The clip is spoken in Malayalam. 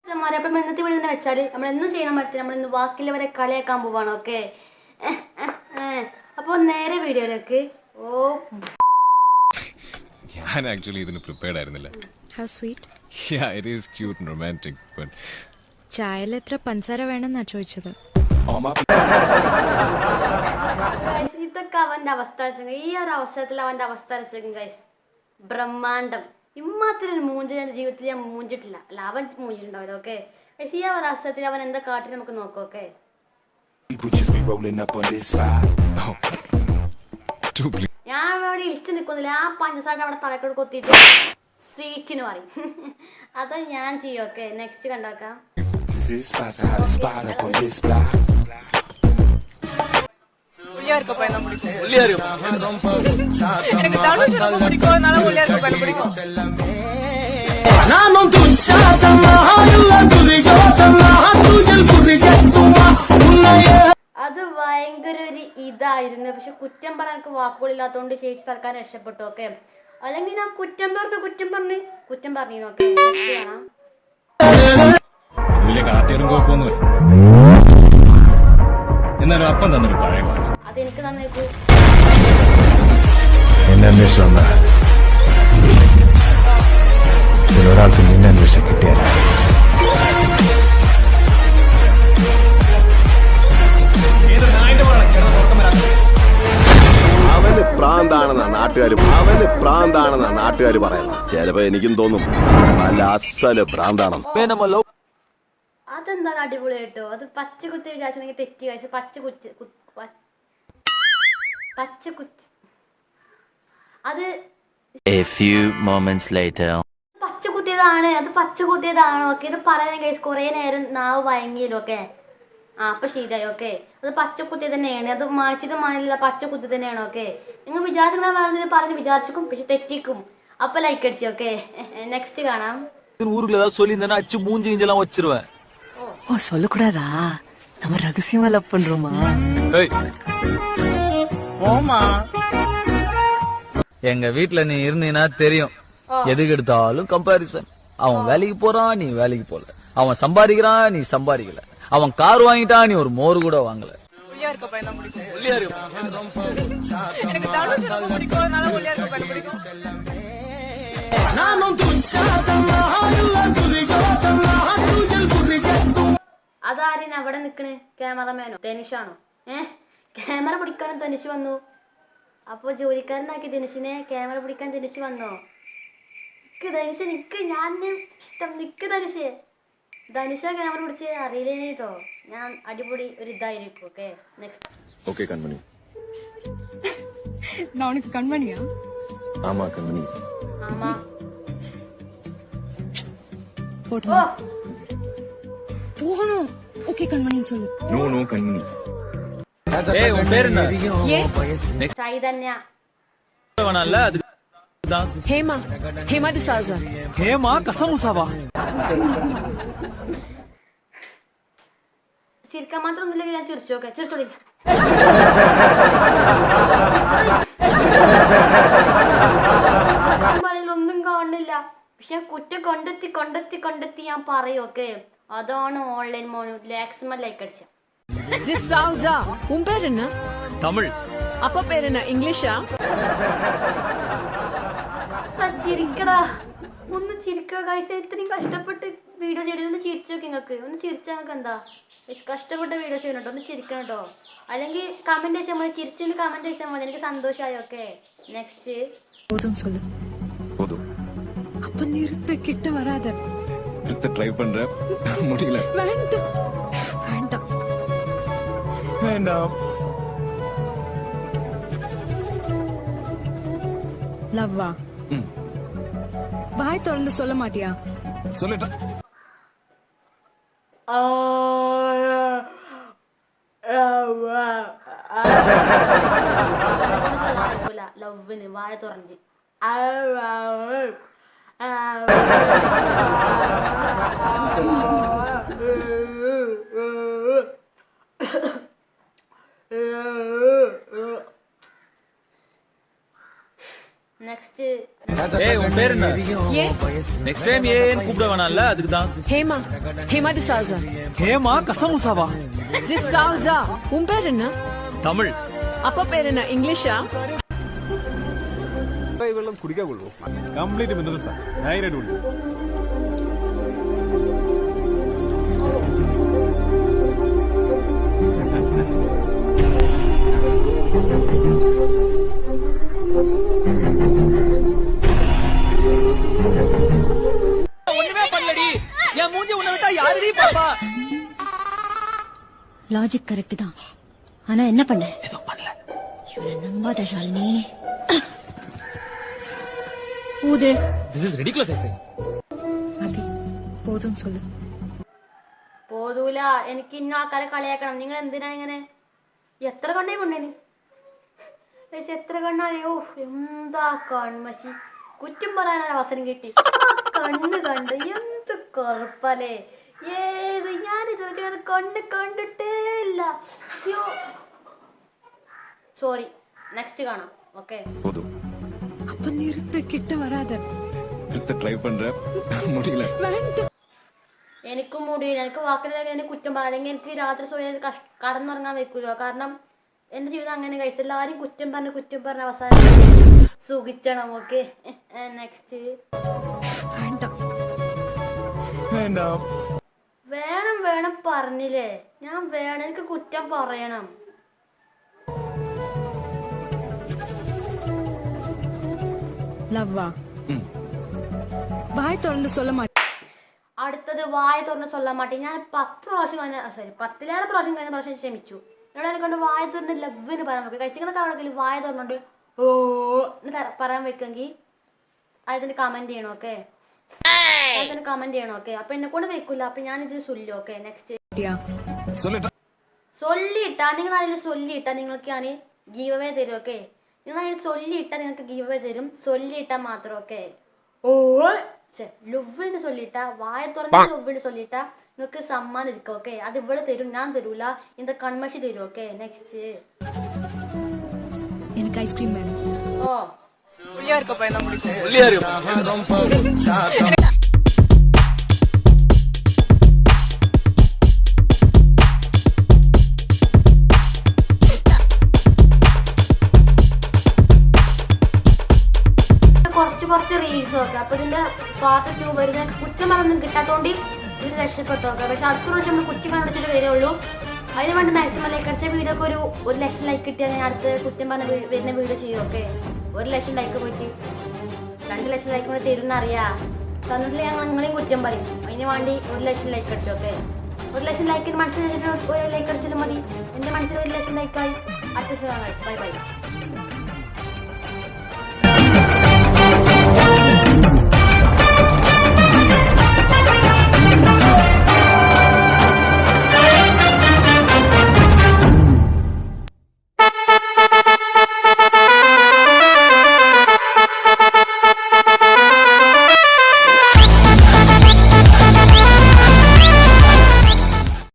അപ്പം ഇന്നത്തെ വീട് തന്നെ വെച്ചാൽ നമ്മളെന്നും ചെയ്യണം പറ്റില്ല, നമ്മളിന്ന് ബാക്കിയുള്ളവരെ കളിയാക്കാൻ പോവാണ്. ഓക്കെ, അപ്പോൾ നേരെ വീഡിയോയിലേക്ക്. ഞാൻ ആക്ച്വലി ഇതിന് പ്രിപ്പയർഡ് ആയിരുന്നില്ല. How sweet. Yeah, it is cute and romantic, but ചായയിൽ എത്ര പഞ്ചസാര വേണമെന്നാ ചോദിച്ചത്. ഇതൊക്കെ അവൻ്റെ അവസ്ഥ വെച്ചെങ്കിൽ, ഈ ഒരു അവസരത്തിൽ അവൻ്റെ അവസ്ഥ വെച്ചെങ്കിൽ ഗൈസ് ബ്രഹ്മാണ്ടം. ഇമ്മാത്തിനൊരു മൂഞ്ചി എൻ്റെ ജീവിതത്തിൽ ഞാൻ മൂഞ്ചിട്ടില്ല. അല്ല, അവൻ മൂഞ്ചിട്ടുണ്ടാവില്ല. ഓക്കെ ഗൈസ്, ഈ ഒരു അവസരത്തിൽ അവൻ എന്താ കാട്ടി നമുക്ക് നോക്കാം. ഓക്കെ, ഞാൻ അവിടെ ഇളിച്ചു നിൽക്കുന്നില്ല. ആ പഞ്ചസാര അവിടെ തലക്കോട് കൊത്തിയിട്ട് സ്വീറ്റിന് പറയും. അതാ ഞാൻ ചെയ്യും. ഓക്കെ, നെക്സ്റ്റ് കണ്ടാക്കാം. അത് ഭയങ്കര ഒരു ഇതായിരുന്നു. പക്ഷെ കുറ്റം പറയാൻ എനിക്ക് വാക്കുകളില്ലാത്തതുകൊണ്ട് ചേച്ചി തൽക്കാലം രക്ഷപ്പെട്ടു. ഓക്കെ, അല്ലെങ്കിൽ ഞാൻ കുറ്റം പറഞ്ഞു നോക്കെ. എന്നാലും അപ്പം തന്നൊരു പഴയ അതെനിക്ക് തന്നേക്കൂ. എന്നെ അന്വേഷിച്ചു വന്ന ഒരാൾക്ക് നിന്നെ അന്വേഷിച്ച കിട്ടിയാൽ അവന് പ്രാന്താണെന്നാ നാട്ടുകാര് പറയുന്നത്. ചിലപ്പോ എനിക്കും തോന്നും നല്ല അസല് ഭ്രാന്താണെന്ന്. അതെന്താണ് അടിപൊളി കേട്ടോ. അത് പച്ച കുത്തി വിചാരിച്ചിട്ടുണ്ടെങ്കിൽ തെറ്റി കഴിച്ചു. അത് പച്ച കുത്തിയതാണ്. ഓക്കെ, ഇത് പറയാൻ കഴിച്ച് കുറെ നേരം നാവ് വഴങ്ങിയല്ലോ. ഓക്കെ, അപ്പൊ ശരിയായി. ഓക്കെ, അത് പച്ച കുത്തി തന്നെയാണ്. അത് മാച്ചിട്ട് മാനില്ല, പച്ച കുത്തി തന്നെയാണ്. ഓക്കെ, നിങ്ങൾ വിചാരിച്ചാൽ വേറെ പറഞ്ഞ് വിചാരിച്ചിക്കും, പക്ഷെ തെറ്റിക്കും. അപ്പൊ ലൈക്ക് അടിച്ചു. ഓക്കെ, നെക്സ്റ്റ് കാണാം. சொல்லக்கூடாதா? நம்ம ரகசியமா லவ் பண்றோமா? எங்க வீட்டுல நீ இருந்தீனா தெரியும். எதுக்கு எடுத்தாலும் கம்பாரிசன். அவன் வேலைக்கு போறான், நீ வேலைக்கு போல. அவன் சம்பாதிக்கிறான், நீ சம்பாதிக்கல. அவன் கார் வாங்கிட்டான், நீ ஒரு மோர் கூட வாங்கல. അതാരും അവിടെ നിക്കണ്? ക്യാമറമാനോ ധനുഷാണോ? ക്യാമറ പിടിക്കാനും ധനുഷ് വന്നു. അപ്പൊ ജോലിക്കാരനാക്കി ധനുഷിനെ ക്യാമറ പിടിക്കാൻ ധനുഷ് വന്നോ? ധനുഷ് നിക്ക്, ഞാൻ ഇഷ്ടം. നിക്ക് ധനുഷ് ക്യാമറ പിടിച്ച് അറിയില്ലേ കേട്ടോ. ഞാൻ അടിപൊളി ഒരു ഇതായിരിക്കും. Okay, next. ഓക്കെ കൺമണി. நான் உனக்கு கண்மணியா? ஆமா கண்மணி. ஆமா. போகணும். ஓகே கண்மணின்னு சொல்லு. நோ கண்மணி. ஏய், உன் பேர் என்ன? ചൈതന്യ. வேணாம்ல, அது ஹேமா. ஹேமா டிசாவுசா. ஹேமா கசமுசாவா? ചിരിക്കാൻ മാത്രം ഒന്നുമില്ലെങ്കിൽ ഞാൻ ചിരിച്ചോക്കെ. ചിരിച്ചോളി. ഒന്നും കാണില്ല, പക്ഷെ ഞാൻ കുറ്റം കണ്ടെത്തി ഞാൻ പറയും. ഓക്കെ, അതാണ് ഓൺലൈൻ മോനു മാക്സിമം ലൈക്ക് അടിച്ച. டிசாவுசா. உன் பேர் என்ன? தமிழ். அப்பா பேர் என்ன? இங்கிலீஷா? ചിരിക്കടാ, ഒന്ന് ചിരിക്കുക ഗൈസ്. ഇത്രയും കഷ്ടപ്പെട്ട് വീഡിയോ ചെയ്യണം. ഒന്ന് ചിരിച്ചോക്കെ. നിങ്ങൾക്ക് ഒന്ന് ചിരിച്ചാൽ നിങ്ങൾക്ക് എന്താ? കഷ്ടപ്പെട്ട വീഡിയോ ചെയ്യണം കേട്ടോ. ഒന്ന് ചിരിക്കണം കേട്ടോ. അല്ലെങ്കിൽ കമന്റ് അയച്ചാൽ മതി. ചിരിച്ചെന്ന് കമന്റ് അയച്ചാൽ മതി. എനിക്ക് സന്തോഷമായി. Okay, next. போதும் சொல்லு. போதும். அப்ப நிறுத்த, கிட்ட வராத. ட்ரை பண்ற முடியல. வேண்டாம் வேண்டாம் வேண்டாம். லவ்வா? வாய் திறந்து சொல்ல மாட்டியா? சொல்லிட்டேன். ലவ்വിന് വായ തുറഞ്ഞ് നെക്സ്റ്റ്. നെക്സ്റ്റ്. ஏய் உன் பேர் என்ன? ஏன் நெக்ஸ்ட் டைம் ஏன் கூப்பிட வேணாம்ல, அதுக்கு தான். ஹேமா ஹேமா டிசவுசா. ஹேமா கசமுசாவா? டிசவுசா. உன் பேர் என்ன? தமிழ். அப்பா பேர் என்ன? இங்கிலீஷா? വെള്ളം കുടിക്കാൻ കൊള്ളൂ. കംപ്ലീറ്റ് മിനറൽസാ. ഡയറക്റ്റ് കുടിക്കും. ஒண்ணுமே பண்ணலடி. என் மூஞ்சி உன்னை விட்டா யாரடி பாப்பா? லாஜிக் கரெக்ட் தான், ஆனா என்ன பண்ண? இவனை நம்பாத ஷாலினி. ஊது. This is ridiculous, I say. മതി, പോതും சொல்லு. പോതൂല. എനിക്ക് ഇന്ന ആൾക്കാരെ കളിയാക്കണം. നിങ്ങൾ എന്തിനാണ് ഇങ്ങനെ? എത്ര കണ്ണേ കൊണ്ടേന്? എത്ര കണ്ണായോ? എന്താ കൺമശി. കുറ്റം പറയാനൊരു അവസരം കിട്ടി. കണ്ണ് കണ്ട് എന്ത് കൊറപ്പല്ലേ. ഏത് ഞാനിതുവരെ കണ്ണ് കണ്ടിട്ടേ ഇല്ല. അയ്യോ സോറി. നെക്സ്റ്റ് കാണാം. ഓക്കെ. போதும். அப்ப நிறுத்த, கிட்ட வராத. நிறுத்த ட்ரை பண்றேன், முடியல. வேண்டாம். എനിക്കും മുടിയില്ല. എനിക്ക് വാക്കിലേക്ക് എന്നെ കുറ്റം പറയാം. അല്ലെങ്കിൽ എനിക്ക് രാത്രി സോയി കടന്നുറങ്ങാൻ വെക്കൂലോ. കാരണം എന്റെ ജീവിതം അങ്ങനെ കഴിച്ചു. എല്ലാവരും കുറ്റം പറഞ്ഞ് അവസാനം സുഖിച്ചണം. ഓക്കെ. നെക്സ്റ്റ്. വേണ്ടാം. വേണ്ടാം. വേണം പറഞ്ഞില്ലേ ഞാൻ. വേണം, എനിക്ക് കുറ്റം പറയണം. ലവ്വാ, വായ് തുറന്ന് சொல்ல മാட்டேன். അടുത്തത് വായ തുറന്ന് ചൊല്ലാൻ മാട്ടി. ഞാൻ 10 പ്രാവശ്യം കഴിഞ്ഞ, സോറി 10 പ്രാവശ്യം കഴിഞ്ഞ പ്രാവശ്യം ക്ഷമിച്ചു. എന്നോട് കൊണ്ട് വായ തുറന്ന് ലവ്വിന് പറയാൻ വെക്കും. കഴിച്ചിങ്ങനെ ആണെങ്കിൽ വായ തുറന്നുകൊണ്ട് ഓ എന്ന് പറയാൻ വെക്കുമെങ്കിൽ അതിന് കമന്റ് ചെയ്യണം. ഓക്കെ. അതിന് കമന്റ് ചെയ്യണം. ഓക്കെ. അപ്പൊ എന്നെ കൊണ്ട് വെക്കൂല. അപ്പൊ ഞാൻ ഇതിന് ചൊല്ലും. ഓക്കെ. നെക്സ്റ്റ്. சொல்லிட்டா. ചൊല്ലിയിട്ടാ നിങ്ങൾ അതിൽ ചൊല്ലിയിട്ടാ നിങ്ങൾക്ക് ഞാൻ ഗീവ് അവേ തരും. ഓക്കെ. നിങ്ങൾ അതിൽ ചൊല്ലിയിട്ടാ നിങ്ങൾക്ക് ഗീവ് അവേ തരും. ചൊല്ലിയിട്ടാ മാത്രം. ഓക്കെ. ഓ ലുവിന് ചൊല്ലിയിട്ടാ, വായ തുറന്ന് ലുവിന് ചൊല്ലിയിട്ടാ നിങ്ങൾക്ക് സമ്മാനം ഇരിക്കും. ഓക്കെ. അത് ഇവിടെ തരും, ഞാൻ തരൂല. இந்த കൺമഷി തരും. ഓക്കെ. നെക്സ്റ്റ്. எனக்கு ஐஸ்கிரீம் வேணும். ഓ ஒல்லியா இருக்கு. കുറച്ച് റീൽസ് നോക്കാം. അപ്പൊ ഇതിന്റെ പാർട്ട് 2 വരുന്ന കുറ്റം പറഞ്ഞൊന്നും കിട്ടാത്തോണ്ട് ഇത് രക്ഷപ്പെട്ടു. നോക്കാം. പക്ഷെ അടുത്ത പ്രാവശ്യം നമ്മൾ കുറ്റം കണ്ടുപിടിച്ചിട്ട് വരുള്ളൂ. അതിന് വേണ്ടി മാക്സിമം ലൈക്ക് അടിച്ച വീഡിയോക്ക് ഒരു 1,00,000 ലൈക്ക് കിട്ടിയാൽ ഞാൻ അടുത്ത് കുറ്റം പറഞ്ഞ വരുന്ന വീഡിയോ ചെയ്യും. ഓക്കെ. 1,00,000 ലൈക്ക് പോയിട്ട് 2,00,000 ലൈക്ക് കൂടെ തരുന്നറിയാ. തന്നിട്ടില്ല ഞങ്ങൾ നിങ്ങളെയും കുറ്റം പറയും. അതിന് വേണ്ടി 1,00,000 ലൈക്ക് അടിച്ചു. ഓക്കെ. 1,00,000 ലൈക്കിന് മനസ്സിൽ വെച്ചിട്ട് 1 ലൈക്ക് അടിച്ചാലും മതി. എന്റെ മനസ്സിൽ 1,00,000 ലൈക്കായി. അടുത്ത ദിവസം ബൈ ബൈ.